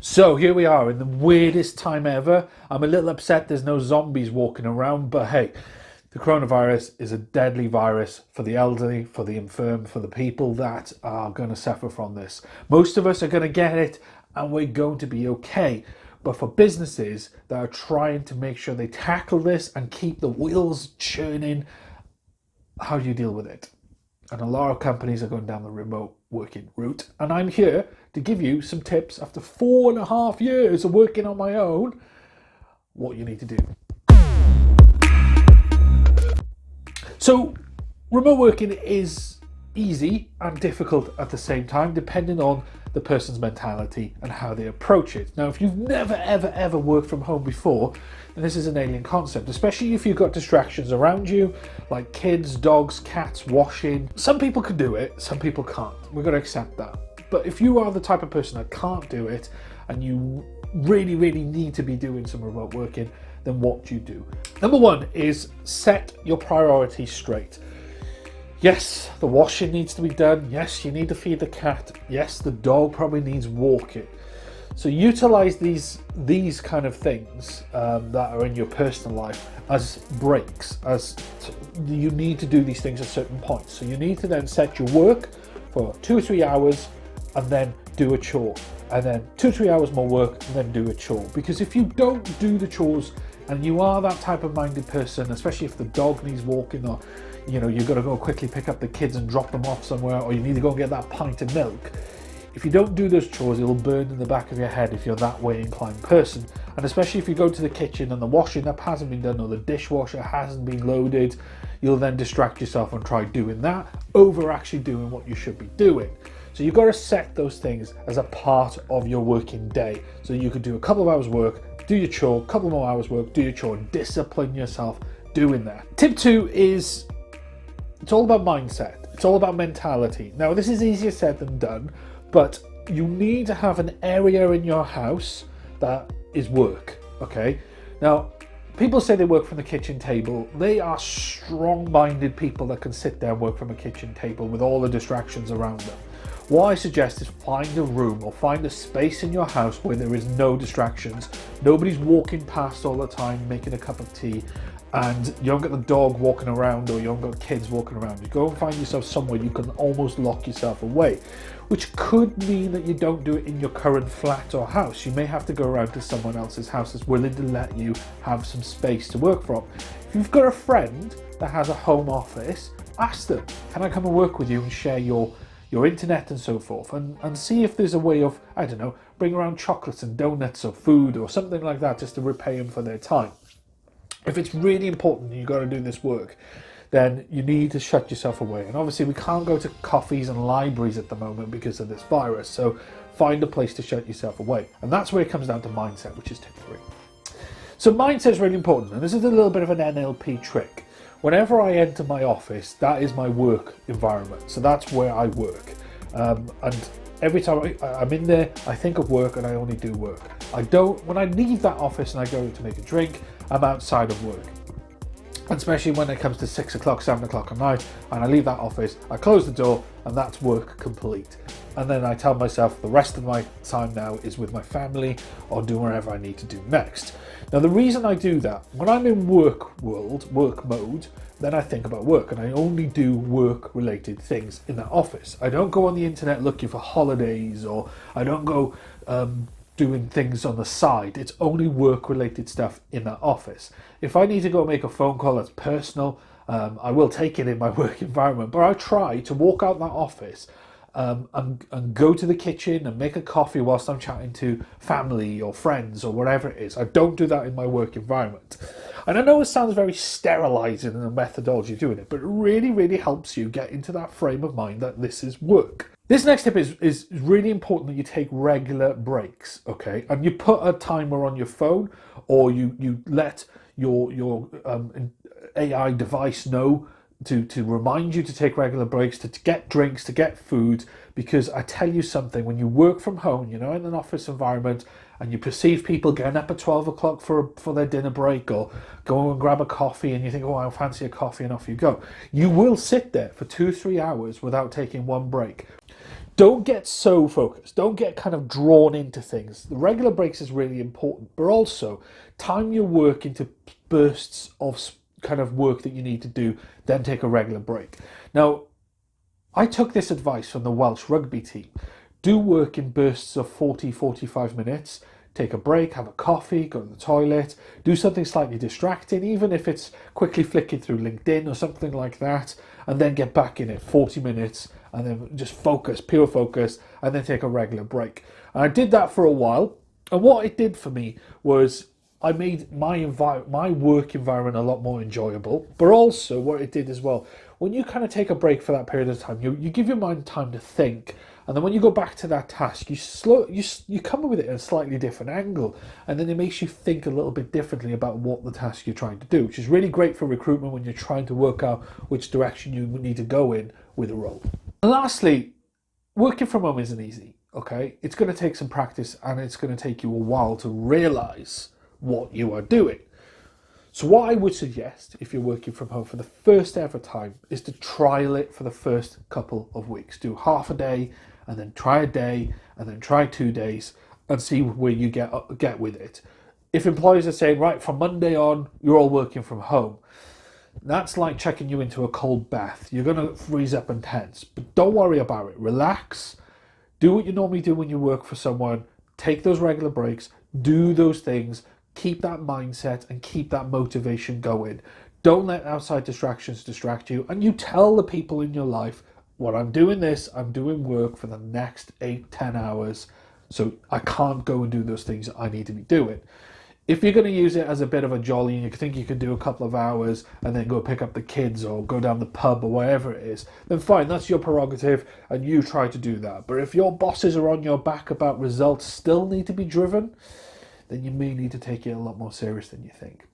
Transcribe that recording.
So here we are in the weirdest time ever. I'm a little upset there's no zombies walking around, but hey, the coronavirus is a deadly virus for the elderly, for the infirm, for the people that are going to suffer from this. Most of us are going to get it and we're going to be okay. But for businesses that are trying to make sure they tackle this and keep the wheels churning, how do you deal with it? And a lot of companies are going down the remote working route. And I'm here to give you some tips after 4.5 years of working on my own, what you need to do. So remote working is easy and difficult at the same time, depending on the person's mentality and how they approach it. Now, if you've never, ever worked from home before, then this is an alien concept, especially if you've got distractions around you, like kids, dogs, cats, washing. Some people can do it, some people can't. We've got to accept that. But if you are the type of person that can't do it, and you really need to be doing some remote working, then what do you do? Number one is set your priorities straight. Yes, the washing needs to be done. Yes, you need to feed the cat. Yes, the dog probably needs walking. So utilize these kind of things that are in your personal life as breaks, you need to do these things at certain points. So you need to then set your work for 2 or 3 hours and then do a chore. And then 2 or 3 hours more work and then do a chore. Because if you don't do the chores and you are that type of minded person, especially if the dog needs walking, or you've got to go quickly pick up the kids and drop them off somewhere, or you need to go and get that pint of milk. If you don't do those chores, it'll burn in the back of your head if you're that way inclined person. And especially if you go to the kitchen and the washing up hasn't been done or the dishwasher hasn't been loaded, you'll then distract yourself and try doing that over actually doing what you should be doing. So you've got to set those things as a part of your working day. So you could do a couple of hours work, do your chore, couple more hours work, do your chore, discipline yourself doing that. Tip 2 is it's all about mindset. It's all about mentality. Now, this is easier said than done, but you need to have an area in your house that is work, okay? Now, people say they work from the kitchen table. They are strong-minded people that can sit there and work from a kitchen table with all the distractions around them. What I suggest is find a room or find a space in your house where there is no distractions. Nobody's walking past all the time making a cup of tea, and you haven't got the dog walking around or you haven't got kids walking around. You go and find yourself somewhere you can almost lock yourself away, which could mean that you don't do it in your current flat or house. You may have to go around to someone else's house that's willing to let you have some space to work from. If you've got a friend that has a home office, ask them, can I come and work with you and share your internet and so forth, and see if there's a way of, I don't know, bring around chocolates and donuts or food or something like that just to repay them for their time. If it's really important you've got to do this work, then you need to shut yourself away. And obviously we can't go to coffees and libraries at the moment because of this virus, so find a place to shut yourself away. And that's where it comes down to mindset, which is tip 3. So mindset is really important, and this is a little bit of an NLP trick. Whenever I enter my office, that is my work environment. So that's where I work. And every time I'm in there, I think of work and I only do work. When I leave that office and I go to make a drink, I'm outside of work. And especially when it comes to 6 o'clock, 7 o'clock at night, and I leave that office, I close the door and that's work complete. And then I tell myself the rest of my time now is with my family or doing whatever I need to do next. Now, the reason I do that, when I'm in work mode, then I think about work and I only do work related things in that office. I don't go on the internet looking for holidays, or I don't go doing things on the side. It's only work related stuff in that office. If I need to go make a phone call that's personal, I will take it in my work environment, but I try to walk out that office and go to the kitchen and make a coffee whilst I'm chatting to family or friends or whatever it is. I don't do that in my work environment. And I know it sounds very sterilizing in the methodology of doing it, but it really helps you get into that frame of mind that this is work. This next tip is really important, that you take regular breaks, okay? And you put a timer on your phone, or you let your AI device know to remind you to take regular breaks, to get drinks, to get food, because I tell you something, when you work from home, in an office environment, and you perceive people getting up at 12 o'clock for their dinner break, or go and grab a coffee, and you think, oh, I fancy a coffee, and off you go. You will sit there for 2-3 hours without taking one break. don't get so focused. Don't get kind of drawn into things. The regular breaks is really important, but also time your work into bursts of kind of work that you need to do, then take a regular break. Now, I took this advice from the Welsh rugby team. Do work in bursts of 40, 45 minutes. Take a break, have a coffee, go to the toilet, do something slightly distracting, even if it's quickly flicking through LinkedIn or something like that, and then get back in it 40 minutes and then just focus, pure focus, and then take a regular break. And I did that for a while, and what it did for me was I made my work environment a lot more enjoyable, but also what it did as well, when you kind of take a break for that period of time, you give your mind time to think, and then when you go back to that task, you come up with it at a slightly different angle, and then it makes you think a little bit differently about what the task you're trying to do, which is really great for recruitment when you're trying to work out which direction you need to go in with a role. And lastly, working from home isn't easy, okay? It's going to take some practice, and it's going to take you a while to realize what you are doing. So what I would suggest if you're working from home for the first ever time is to trial it for the first couple of weeks. Do half a day, and then try a day, and then try 2 days, and see where you get with it. If employers are saying, right, from Monday on, you're all working from home, that's like checking you into a cold bath. You're going to freeze up and tense, but don't worry about it. Relax. Do what you normally do when you work for someone. Take those regular breaks. Do those things. Keep that mindset and keep that motivation going. Don't let outside distractions distract you. And you tell the people in your life, well, I'm doing this, I'm doing work for the next 8-10 hours. So I can't go and do those things I need to be doing. If you're going to use it as a bit of a jolly and you think you can do a couple of hours and then go pick up the kids or go down the pub or whatever it is, then fine, that's your prerogative and you try to do that. But if your bosses are on your back about results still need to be driven, then you may need to take it a lot more serious than you think.